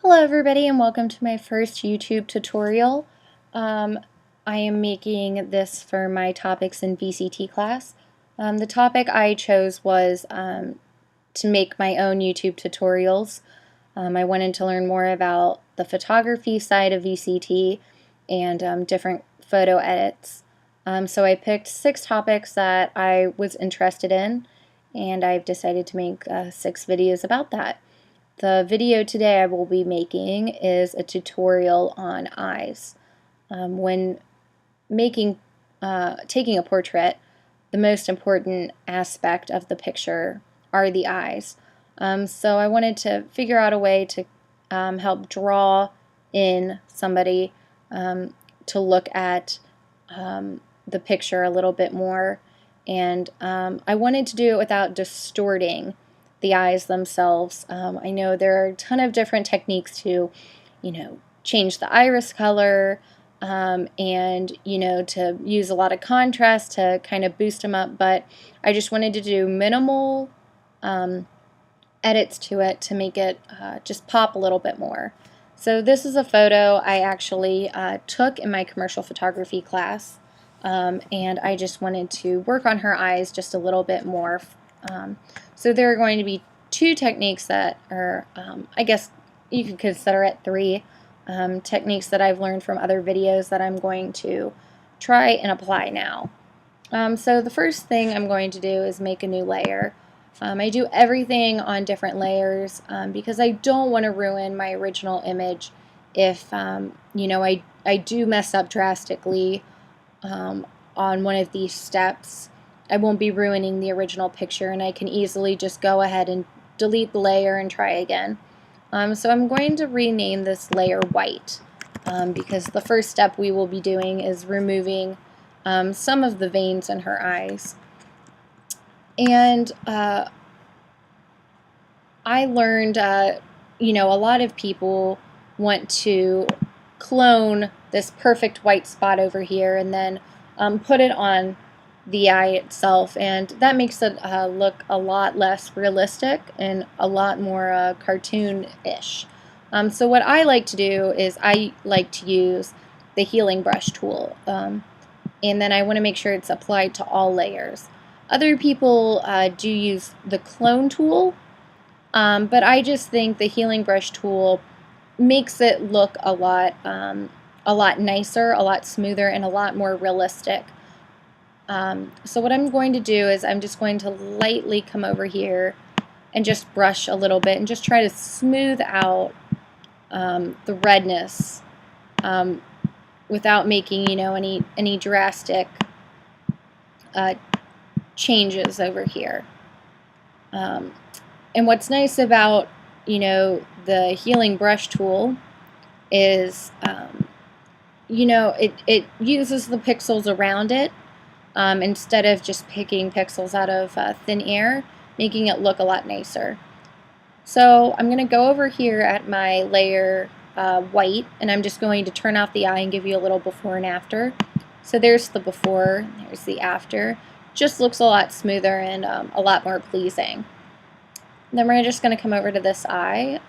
Hello everybody and welcome to my first YouTube tutorial. I am making this for my topics in VCT class. The topic I chose was to make my own YouTube tutorials. I wanted to learn more about the photography side of VCT and different photo edits. So I picked 6 topics that I was interested in, and I've decided to make 6 videos about that. The video today I will be making is a tutorial on eyes. When taking a portrait, the most important aspect of the picture are the eyes. So I wanted to figure out a way to help draw in somebody to look at the picture a little bit more, and I wanted to do it without distorting the eyes themselves. I know there are a ton of different techniques to, change the iris color and, to use a lot of contrast to kind of boost them up, but I just wanted to do minimal edits to it to make it just pop a little bit more. So this is a photo I actually took in my commercial photography class, and I just wanted to work on her eyes just a little bit more. So there are going to be 2 techniques that are, I guess you could consider it 3 techniques that I've learned from other videos that I'm going to try and apply now. So the first thing I'm going to do is make a new layer. I do everything on different layers because I don't want to ruin my original image if, I do mess up drastically on one of these steps. I won't be ruining the original picture, and I can easily just go ahead and delete the layer and try again. So I'm going to rename this layer white because the first step we will be doing is removing some of the veins in her eyes. And I learned, a lot of people want to clone this perfect white spot over here and then put it on the eye itself, and that makes it look a lot less realistic and a lot more cartoon-ish. So what I like to do is I like to use the healing brush tool, and then I want to make sure it's applied to all layers. Other people do use the clone tool, but I just think the healing brush tool makes it look a lot nicer, a lot smoother, and a lot more realistic. So what I'm going to do is I'm just going to lightly come over here and just brush a little bit and just try to smooth out the redness without making, any drastic changes over here. And what's nice about, the healing brush tool is, it uses the pixels around it. Instead of just picking pixels out of thin air, making it look a lot nicer. So I'm going to go over here at my layer white, and I'm just going to turn off the eye and give you a little before and after. So there's the before, there's the after. Just looks a lot smoother and a lot more pleasing. Then we're just going to come over to this eye.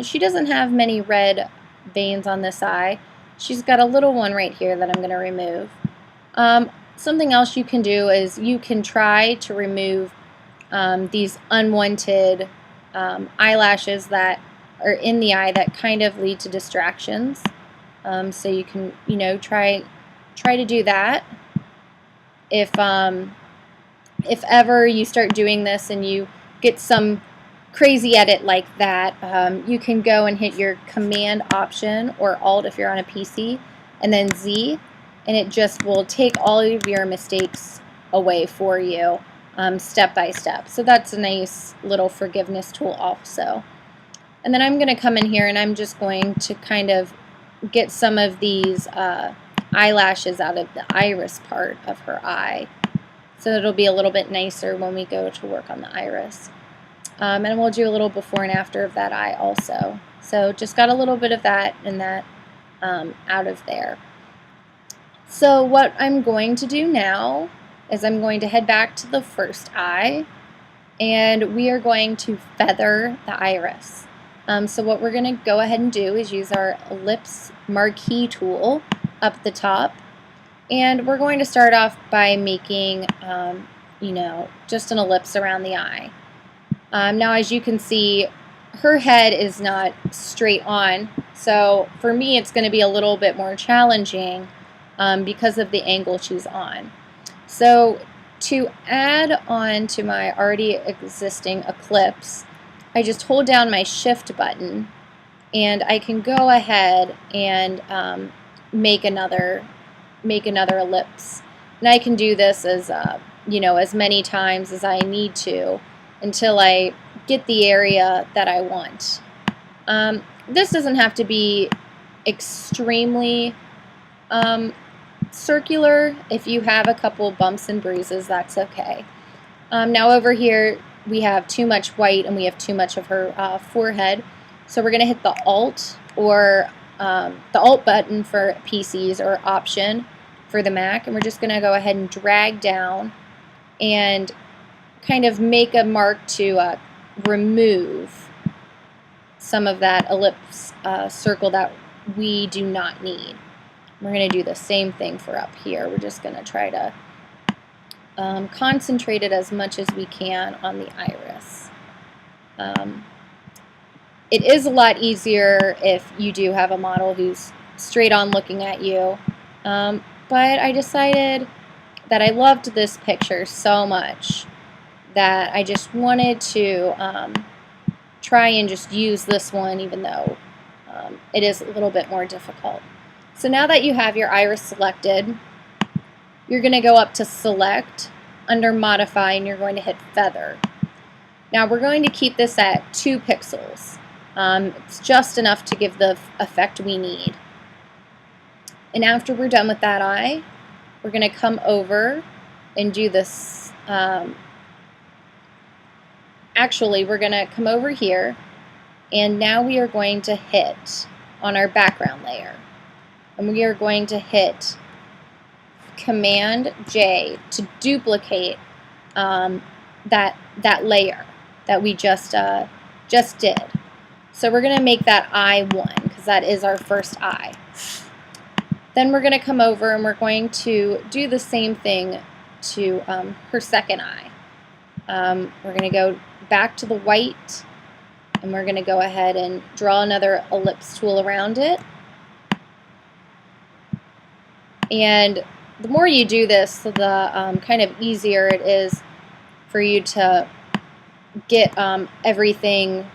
She doesn't have many red veins on this eye. She's got a little one right here that I'm going to remove. Something else you can do is you can try to remove these unwanted eyelashes that are in the eye that kind of lead to distractions. So you can, try to do that. If ever you start doing this and you get some crazy edit like that, you can go and hit your Command Option or Alt if you're on a PC, and then Z. And it just will take all of your mistakes away for you step by step. So that's a nice little forgiveness tool also. And then I'm going to come in here and I'm just going to kind of get some of these eyelashes out of the iris part of her eye. So it'll be a little bit nicer when we go to work on the iris. And we'll do a little before and after of that eye also. So just got a little bit of that and that out of there. So what I'm going to do now is I'm going to head back to the first eye, and we are going to feather the iris. So what we're going to go ahead and do is use our ellipse marquee tool up at the top, and we're going to start off by making just an ellipse around the eye. Now, as you can see, her head is not straight on, so for me it's going to be a little bit more challenging because of the angle she's on. So to add on to my already existing ellipse, I just hold down my shift button and I can go ahead and make another ellipse. And I can do this as as many times as I need to until I get the area that I want. This doesn't have to be extremely circular. If you have a couple bumps and bruises, that's okay. Now over here we have too much white and we have too much of her forehead, so we're going to hit the Alt or the Alt button for PCs or Option for the Mac, and we're just going to go ahead and drag down and kind of make a mark to remove some of that ellipse circle that we do not need. We're going to do the same thing for up here. We're just going to try to concentrate it as much as we can on the iris. It is a lot easier if you do have a model who's straight on looking at you, but I decided that I loved this picture so much that I just wanted to try and just use this one, even though it is a little bit more difficult. So now that you have your iris selected, you're going to go up to Select, under Modify, and you're going to hit Feather. Now we're going to keep this at 2 pixels. It's just enough to give the effect we need. And after we're done with that eye, we're going to come over and do this. Actually, we're going to come over here, and now we are going to hit on our background layer. And we are going to hit Command J to duplicate that layer that we just did. So we're going to make that eye 1 because that is our first eye. Then we're going to come over and we're going to do the same thing to her second eye. We're going to go back to the white, and we're going to go ahead and draw another ellipse tool around it. And the more you do this, the kind of easier it is for you to get everything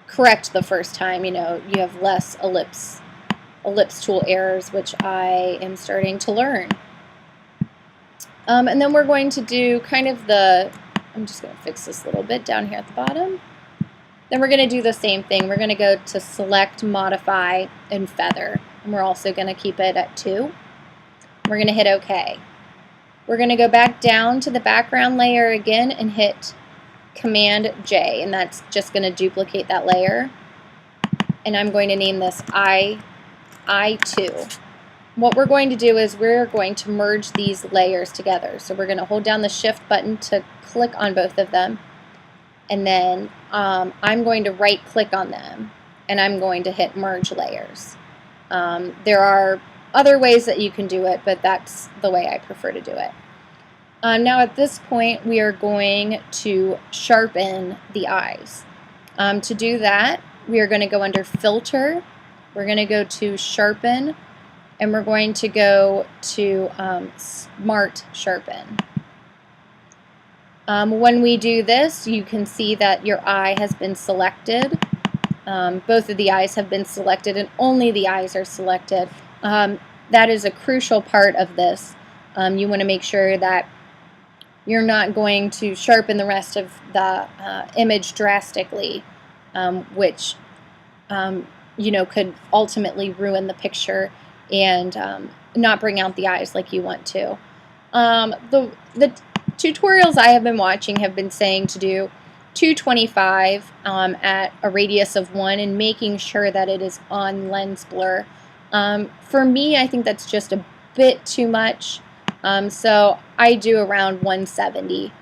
correct the first time. You have less ellipse tool errors, which I am starting to learn. And then we're going to do kind of I'm just going to fix this a little bit down here at the bottom. Then we're going to do the same thing. We're going to go to Select, Modify, and Feather. And we're also going to keep it at 2. We're going to hit OK. We're going to go back down to the background layer again and hit Command J, and that's just going to duplicate that layer. And I'm going to name this I2. What we're going to do is we're going to merge these layers together. So we're going to hold down the Shift button to click on both of them, and then I'm going to right click on them, and I'm going to hit Merge Layers. There are other ways that you can do it, but that's the way I prefer to do it. Now at this point we are going to sharpen the eyes. To do that, we are going to go under Filter, we're going to go to Sharpen, and we're going to go to Smart Sharpen. When we do this, you can see that your eye has been selected. Both of the eyes have been selected, and only the eyes are selected. That is a crucial part of this. You want to make sure that you're not going to sharpen the rest of the image drastically, which could ultimately ruin the picture and not bring out the eyes like you want to. The tutorials I have been watching have been saying to do 225 at a radius of 1 and making sure that it is on lens blur. For me, I think that's just a bit too much, so I do around 170.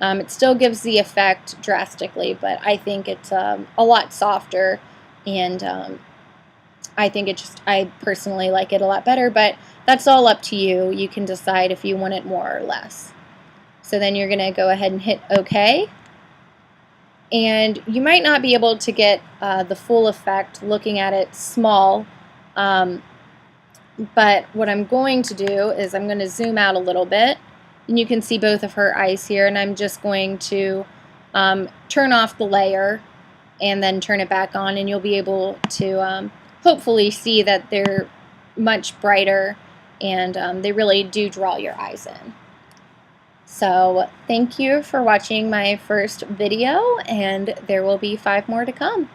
It still gives the effect drastically, but I think it's a lot softer, and I personally like it a lot better, but that's all up to you. You can decide if you want it more or less. So then you're going to go ahead and hit OK. And you might not be able to get the full effect looking at it small, but what I'm going to do is I'm going to zoom out a little bit, and you can see both of her eyes here, and I'm just going to turn off the layer and then turn it back on, and you'll be able to hopefully see that they're much brighter, and they really do draw your eyes in. So thank you for watching my first video, and there will be 5 more to come.